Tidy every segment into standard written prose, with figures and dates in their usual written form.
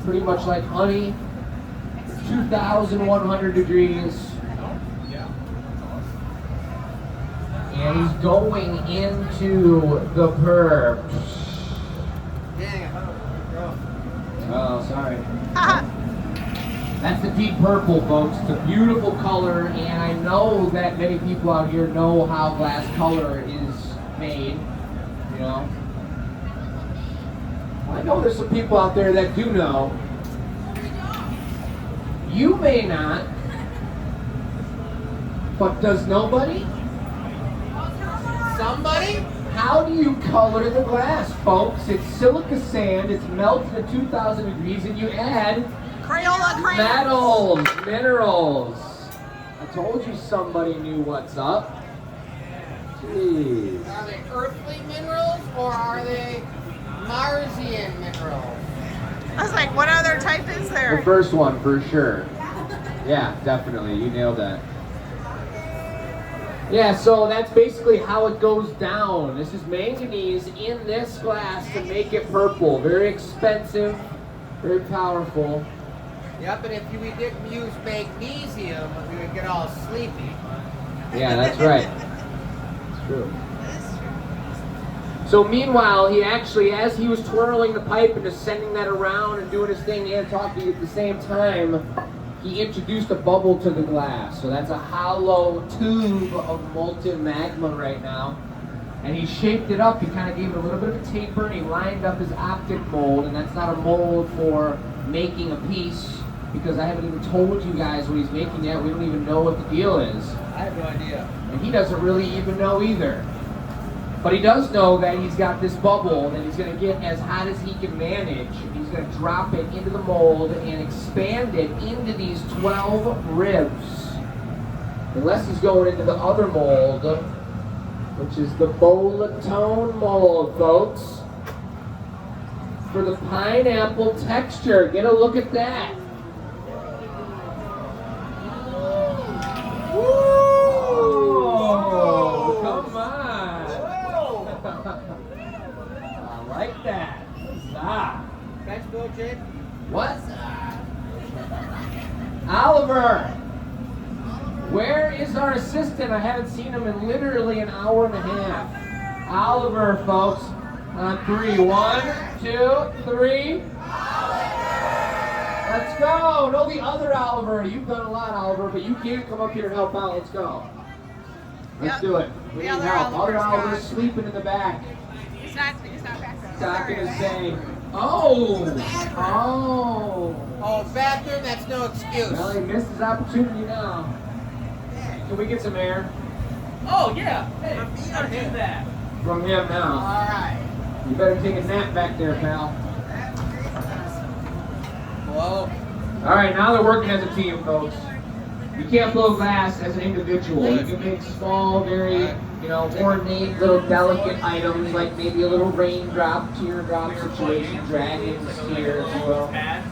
pretty much like honey. 2,100 degrees. And he's going into the perp. Oh, sorry. That's the deep purple, folks. It's a beautiful color, and I know that many people out here know how glass color is made, you know. I know there's some people out there that do know. You may not, but does nobody? Somebody? How do you color the glass, folks? It's silica sand, it's melted at 2,000 degrees, and you add Crayola crayons. metals, minerals. I told you somebody knew what's up. Jeez. Are they earthly minerals or are they Marsian minerals? I was like, what other type is The there? first one, for sure. Yeah, definitely. You nailed that. Yeah, so that's basically how it goes down. This is manganese in this glass to make it purple. Very expensive, very powerful. Yep, and if we didn't use magnesium, we would get all sleepy. Yeah, that's right. It's true. So meanwhile, he actually, as he was twirling the pipe and just sending that around and doing his thing and talking at the same time, he introduced a bubble to the glass. So that's a hollow tube of molten magma right now. And he shaped it up. He kind of gave it a little bit of a taper, and he lined up his optic mold. And that's not a mold for making a piece, because I haven't even told you guys what he's making yet. We don't even know what the deal is. I have no idea. And he doesn't really even know either. But he does know that he's got this bubble that he's going to get as hot as he can manage. He's going to drop it into the mold and expand it into these 12 ribs. Unless he's going into the other mold, which is the Molten mold, folks. For the pineapple texture. Get a look at that. Whoa! Come on. I like that. Stop. French bill, Jake? What? Oliver! Where is our assistant? I haven't seen him in literally an hour and a half. Oliver, folks. On 3. 1, 2, 3. Let's go! No, the other Oliver. You've done a lot, Oliver, but you can't come up here and help out. Let's go. Let's do it. We need help. Other Oliver's sleeping in the back. He's not back there. He's not gonna say, oh! Oh, bathroom, that's no excuse. Well, he missed his opportunity now. Can we get some air? Oh, yeah. Hey, I'll do that. From him now. Alright. You better take a nap back there, pal. Whoa. Alright, now they're working as a team, folks. You can't blow glass as an individual. You can make small, very, ornate, little delicate items, like maybe a little raindrop, teardrop situation, dragons here as well. Have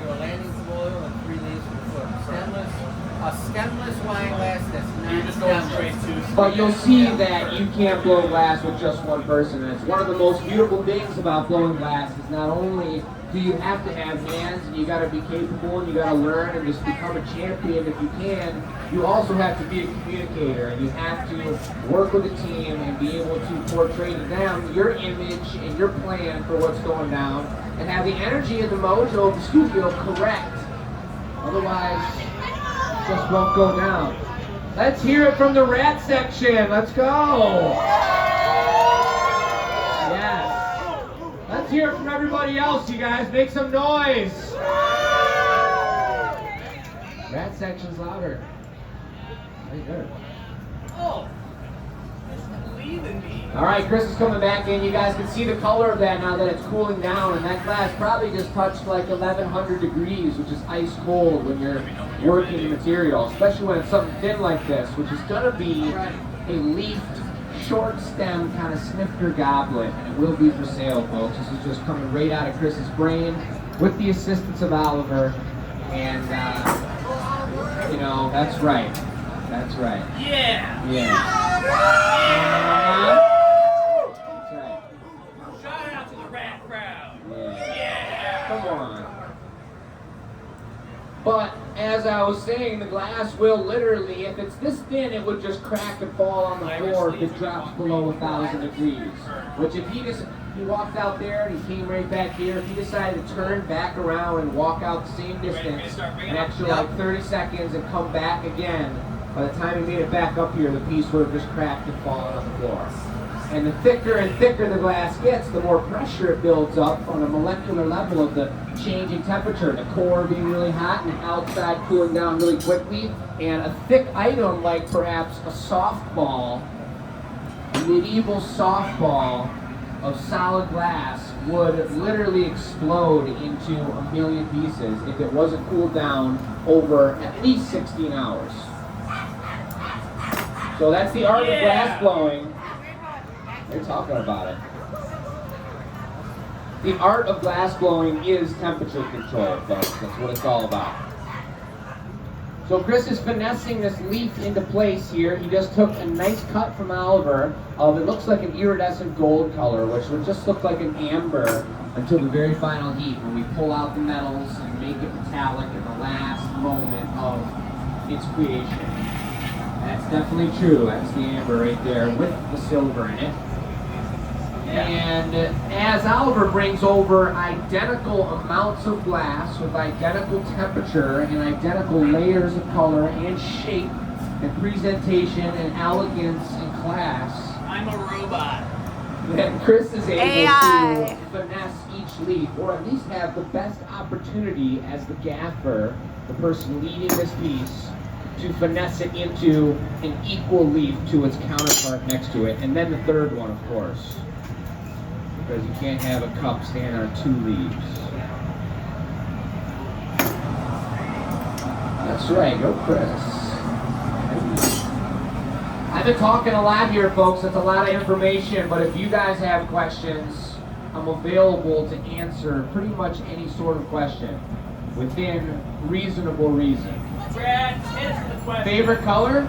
your landing foil and 3 leaves for the foot. Stemless. A stemless wine glass that's You're just going straight to. But you'll see that you can't blow glass with just one person. And it's one of the most beautiful things about blowing glass is not only do you have to have hands and you got to be capable and you got to learn and just become a champion if you can, you also have to be a communicator and you have to work with a team and be able to portray to them your image and your plan for what's going down and have the energy and the mojo of the studio correct. Otherwise, it just won't go down. Let's hear it from the rat section. Let's go. Yes. Let's hear it from everybody else, you guys. Make some noise. Rat section's louder. Very good. Oh, believe in me. All right, Chris is coming back in. You guys can see the color of that now that it's cooling down, and that glass probably just touched like 1,100 degrees, which is ice cold when you're working the material, especially when it's something thin like this, which is going to be a leafed, short stem kind of snifter goblet, and it will be for sale, folks. This is just coming right out of Chris's brain with the assistance of Oliver, and that's right. That's right. Yeah. Yeah. That's right. Shout out to the rat crowd. Yeah. Yeah. Come on. But as I was saying, the glass will literally, if it's this thin, it would just crack and fall on the floor if it drops below 1,000 degrees. Which if he walked out there and he came right back here, if he decided to turn back around and walk out the same distance, an extra like 30 seconds and come back again, by the time he made it back up here, the piece would have just cracked and fallen on the floor. And the thicker and thicker the glass gets, the more pressure it builds up on a molecular level of the changing temperature. The core being really hot and the outside cooling down really quickly. And a thick item like perhaps a softball, a medieval softball of solid glass would literally explode into a million pieces if it wasn't cooled down over at least 16 hours. So that's the art of glass blowing. They're talking about it. The art of glass blowing is temperature control, folks. That's what it's all about. So Chris is finessing this leaf into place here. He just took a nice cut from Oliver of, it looks like an iridescent gold color, which would just look like an amber until the very final heat when we pull out the metals and make it metallic in the last moment of its creation. That's definitely true. That's the amber right there with the silver in it. And as Oliver brings over identical amounts of glass with identical temperature and identical layers of color and shape and presentation and elegance and class, I'm a robot. then Chris is able AI. to finesse each leaf, or at least have the best opportunity as the gaffer, the person leading this piece, to finesse it into an equal leaf to its counterpart next to it, and then the third one, of course. Because you can't have a cup stand on two leaves. That's right, go Chris. I've been talking a lot here, folks. That's a lot of information, but if you guys have questions, I'm available to answer pretty much any sort of question within reasonable reason. Brad, answer the question. Favorite color?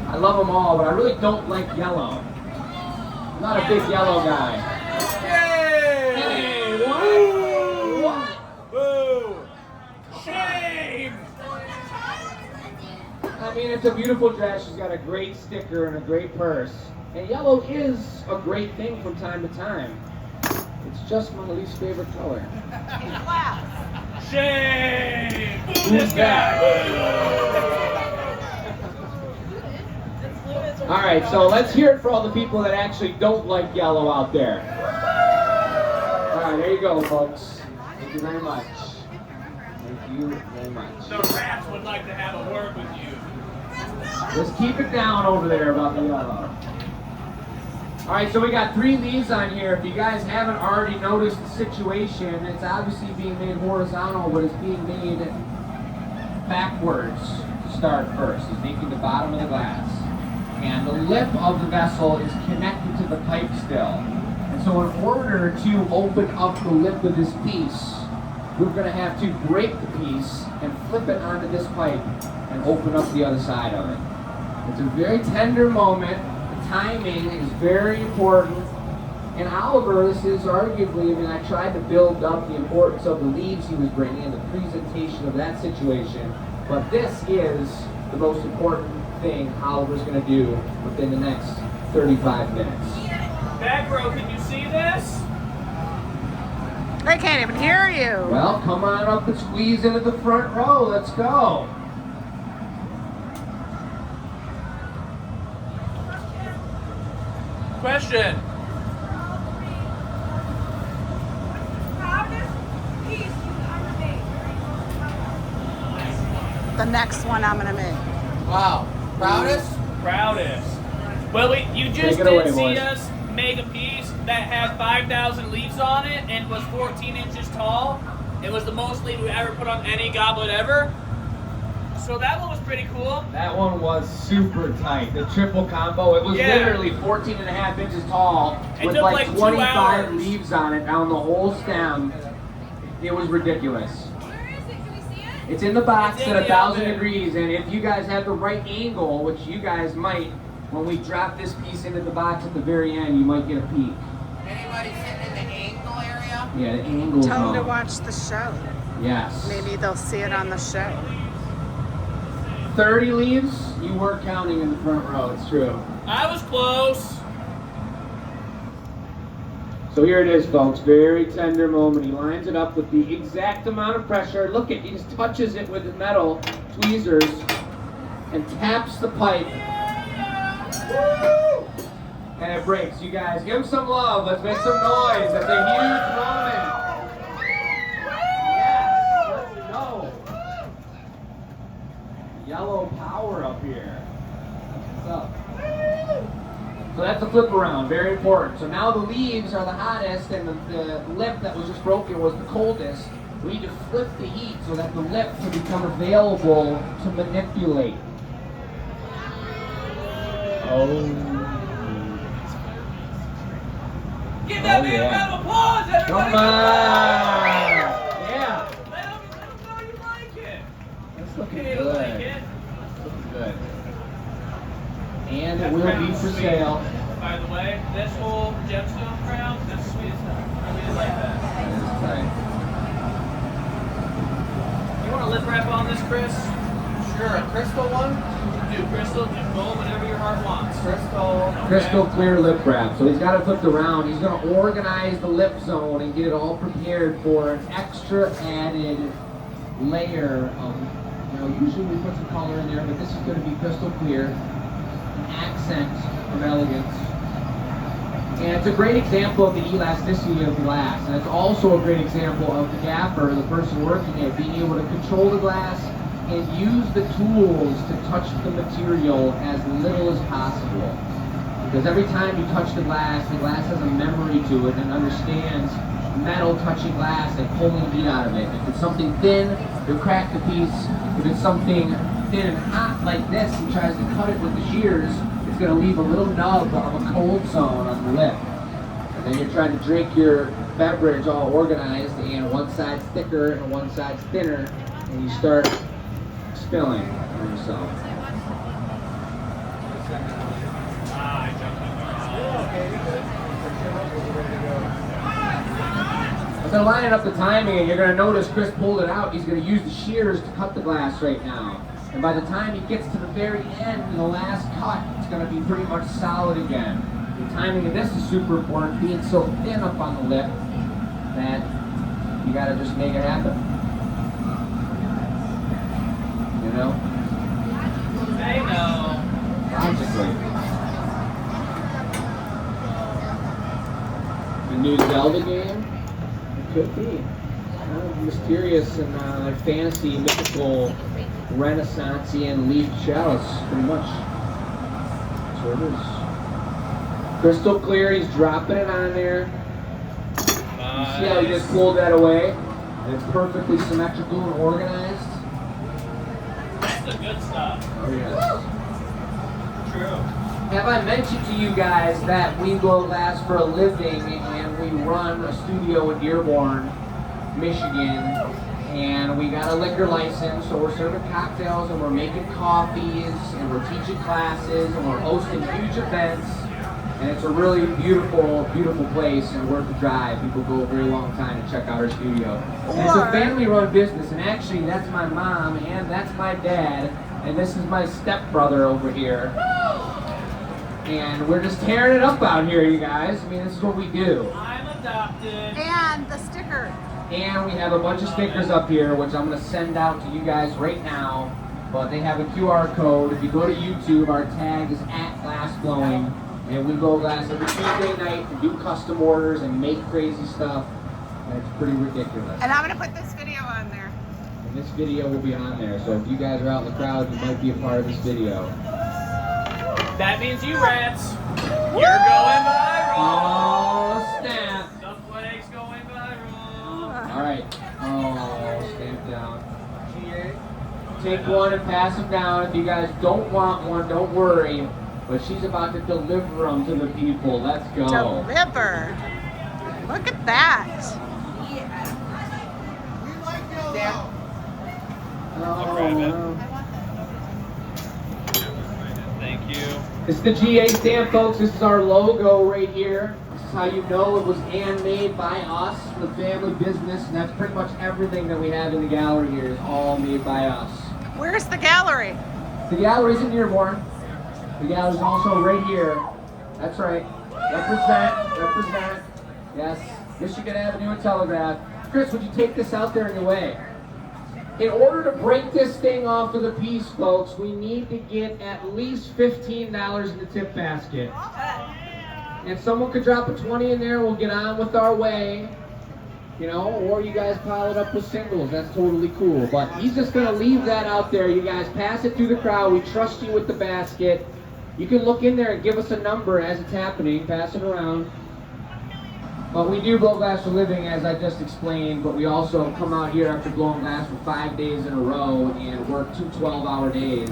I love them all, but I really don't like yellow. I'm not a big yellow guy. Hey, what? Boo! Shame! I mean, it's a beautiful dress. She's got a great sticker and a great purse. And yellow is a great thing from time to time. It's just my least favorite color. Shame! Boo Who's this that? guy! All right, so let's hear it for all the people that actually don't like yellow out there. All right, there you go, folks. Thank you very much. Thank you very much. The rats would like to have a word with you. Just keep it down over there about the yellow. All right, so we got 3 leaves on here. If you guys haven't already noticed the situation, it's obviously being made horizontal, but it's being made backwards to start first. He's making the bottom of the glass. And the lip of the vessel is connected to the pipe still. And so in order to open up the lip of this piece, we're going to have to break the piece and flip it onto this pipe and open up the other side of it. It's a very tender moment. The timing is very important. And Oliver, this is arguably, I mean, I tried to build up the importance of the leaves he was bringing and the presentation of that situation, but this is the most important thing Oliver's going to do within the next 35 minutes. Back row, can you see this? They can't even hear you. Well, come on up and squeeze into the front row. Let's go. Question. The next one I'm gonna make. Wow. Proudest? Proudest. Well, you just Take it away, did see boys. us make a piece that had 5,000 leaves on it and was 14 inches tall. It was the most leaf we ever put on any goblet ever. So that one was pretty cool. That one was super tight. The triple combo, it was literally 14 and a half inches tall It with took like like 2 25 hours. leaves on it down the whole stem. It was ridiculous. Where is it? Can we see it? It's in the box It's in at the 1,000 oven. degrees, and if you guys have the right angle, which you guys might, when we drop this piece into the box at the very end, you might get a peek. Anybody sitting in the angle area? Yeah, the angle's Tell them to on. watch the show. Yes. Maybe they'll see it on the show. 30 leaves? You weren't counting in the front row, it's true. I was close. So here it is, folks. Very tender moment. He lines it up with the exact amount of pressure. Look at, he just touches it with his metal tweezers and taps the pipe. Woo! And it breaks. You guys, give him some love. Let's make some noise. That's a huge moment. Yes, let's go. Yellow power up here. What's up? So that's the flip around, very important. So now the leaves are the hottest and the lip that was just broken was the coldest. We need to flip the heat so that the lip can become available to manipulate. Give that man a round of applause, everybody! Come on! Yeah! Let him know you like it. That's looking You good. like it. Looking good. And it will be for sale. By the way, this whole gemstone crown, that's sweet as hell. I really like that. That is tight. You want a lip wrap on this, Chris? Sure, a crystal one? Do crystal, do gold, whatever your heart wants. Crystal. Crystal clear lip wrap. So he's got it flipped around. He's going to organize the lip zone and get it all prepared for an extra added layer of, usually we put some color in there, but this is going to be crystal clear, an accent of elegance. And it's a great example of the elasticity of glass. And it's also a great example of the gaffer, the person working it, being able to control the glass and use the tools to touch the material as little as possible. Because every time you touch the glass has a memory to it and understands metal touching glass and pulling heat out of it. If it's something thin, you'll crack the piece. If it's something thin and hot like this and tries to cut it with the shears, it's going to leave a little nub of a cold zone on the lip. And then you're trying to drink your beverage all organized and one side's thicker and one side's thinner, and you start spilling on yourself. As I'm lining up the timing, and you're going to notice Chris pulled it out, he's going to use the shears to cut the glass right now. And by the time he gets to the very end, the last cut, it's going to be pretty much solid again. The timing of this is super important, being so thin up on the lip that you got to just make it happen. You know? They know. Logically. The new Zelda game? It could be. Kind of mysterious and like fantasy, mythical, Renaissance-ian leaf chalice, pretty much. That's what it is. Crystal clear, he's dropping it on there. Nice. You see how he just pulled that away? And it's perfectly symmetrical and organized. That's the good stuff. Oh, yes. True. Have I mentioned to you guys that we blow glass for a living and we run a studio in Dearborn, Michigan, and we got a liquor license, so we're serving cocktails and we're making coffees and we're teaching classes and we're hosting huge events, and it's a really beautiful, beautiful place and worth the drive. People go a very long time to check out our studio. And it's a family-run business, and actually that's my mom and that's my dad, and this is my stepbrother over here. And we're just tearing it up out here, you guys. I mean, this is what we do. I'm adopted. And the sticker. And we have a bunch of stickers up here, which I'm going to send out to you guys right now. But they have a QR code. If you go to YouTube, our tag is @Glassblowing. And we blow glass every Tuesday night and do custom orders and make crazy stuff. And it's pretty ridiculous. And I'm going to put this video on there. And this video will be on there. So if you guys are out in the crowd, you might be a part of this video. That means you rats. You're going viral. Oh, snap. The flag's going viral. All right. Oh, stamp down. Take one and pass them down. If you guys don't want one, don't worry. But she's about to deliver them to the people. Let's go. Deliver. Look at that. Oh, grab it. wow. Thank you. This is the GA stamp, folks. This is our logo right here. This is how you know it was handmade by us, the family business, and that's pretty much everything that we have in the gallery here is all made by us. Where's the gallery? The gallery's in Dearborn. The gallery's also right here. That's right. Represent. Yes, Michigan Avenue and Telegraph. Chris, would you take this out there in your way? In order to break this thing off of the piece, folks, we need to get at least $15 in the tip basket. And someone could drop a 20 in there, we'll get on with our way. You know, or you guys pile it up with singles. That's totally cool. But he's just going to leave that out there. You guys pass it through the crowd. We trust you with the basket. You can look in there and give us a number as it's happening. Pass it around. But we do blow glass for a living, as I just explained. But we also come out here after blowing glass for 5 days in a row and work 2 12-hour days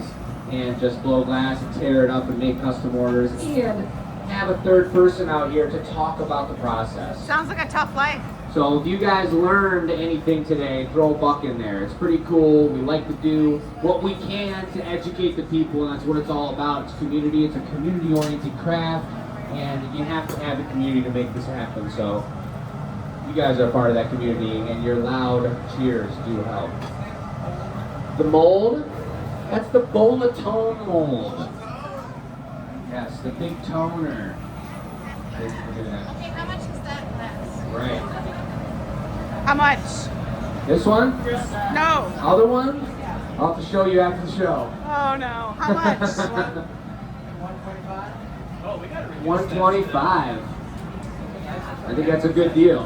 and just blow glass and tear it up and make custom orders and have a third person out here to talk about the process. Sounds like a tough life. So if you guys learned anything today, throw a buck in there. It's pretty cool. We like to do what we can to educate the people, and that's what it's all about. It's community. It's a community-oriented craft, and you have to have the community to make this happen. So you guys are part of that community, and your loud cheers do help. The mold, that's the Molten mold. Yes, the big toner. Okay, how much is that glass? Right. How much? This one? No. Other one? I'll have to show you after the show. Oh no. How much? 125? Oh, we got to reduce 125. I think that's a good deal.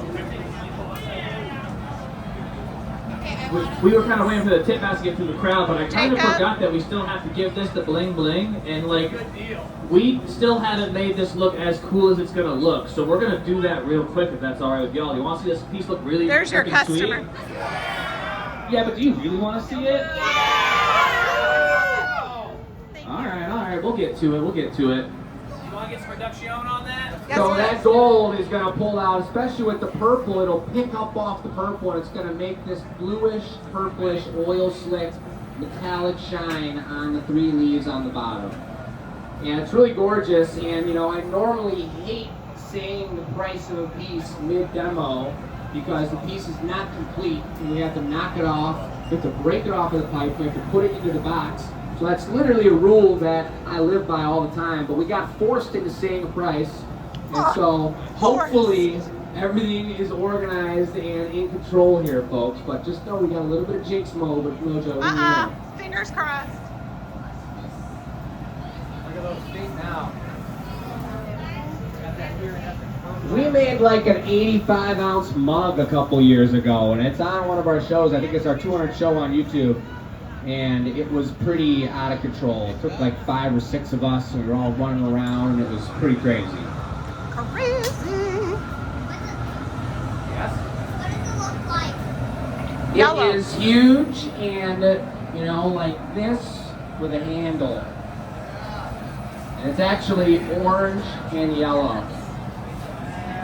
Okay, I We, want we were kind of waiting for the tip basket through the crowd, but I kind of Jacob? forgot that we still have to give this the bling bling, and like, Good deal. we still haven't made this look as cool as it's gonna look, so we're gonna do that real quick if that's alright with y'all. You want to see this piece look really There's your freaking sweet? customer. Yeah, but do you really want to see it? Alright, we'll get to it, You want to get some reduction on that? Yes, So please. that gold is going to pull out, especially with the purple, it'll pick up off the purple and it's going to make this bluish, purplish, oil slick, metallic shine on the 3 leaves on the bottom. And it's really gorgeous, and you know, I normally hate saying the price of a piece mid-demo because the piece is not complete and we have to knock it off, we have to break it off of the pipe, we have to put it into the box. So that's literally a rule that I live by all the time, but we got forced into saying a price, and so hopefully everything is organized and in control here, folks. But just know we got a little bit of jinx mode, but Mojo. Fingers crossed. Look at those feet now. Got that here and that. We made like an 85-ounce mug a couple years ago, and it's on one of our shows. I think it's our 200th show on YouTube. And it was pretty out of control. It took like 5 or 6 of us, and we were all running around, and it was pretty crazy. Crazy. Yes? What does it look like? Yellow. It is huge, and you know, like this with a handle. And it's actually orange and yellow.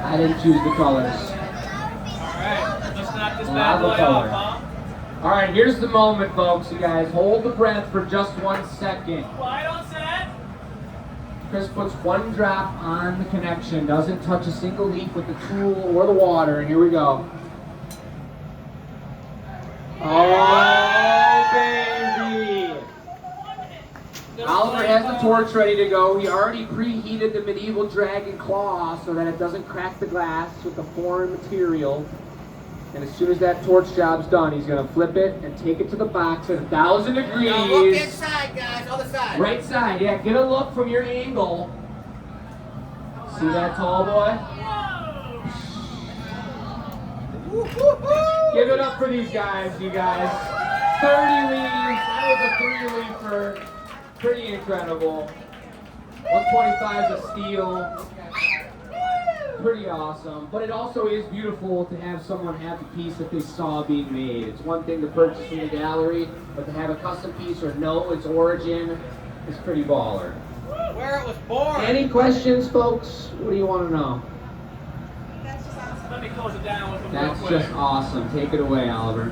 I didn't choose the colors. Alright, let's knock this bad Lava boy color. off, huh? All right, here's the moment, folks. You guys hold the breath for just 1 second. Quiet on set. Chris puts 1 drop on the connection, doesn't touch a single leaf with the tool or the water, and here we go. Oh, baby! Oliver has the torch ready to go. He already preheated the medieval dragon claw so that it doesn't crack the glass with the foreign material. And as soon as that torch job's done, he's gonna flip it and take it to the box at 1,000 degrees. Now look inside, guys. Other side. Right side, yeah, get a look from your angle. See that tall boy? Give it up for these guys, you guys. 30 leaves, that was a 3-leafer. Pretty incredible. 125 is a steal. Pretty awesome. But it also is beautiful to have someone have the piece that they saw being made. It's one thing to purchase from the gallery, but to have a custom piece or know its origin is pretty baller. Where it was born. Any questions, folks? What do you want to know? That's just awesome. Let me close it down with them That's real quick. just awesome. Take it away, Oliver.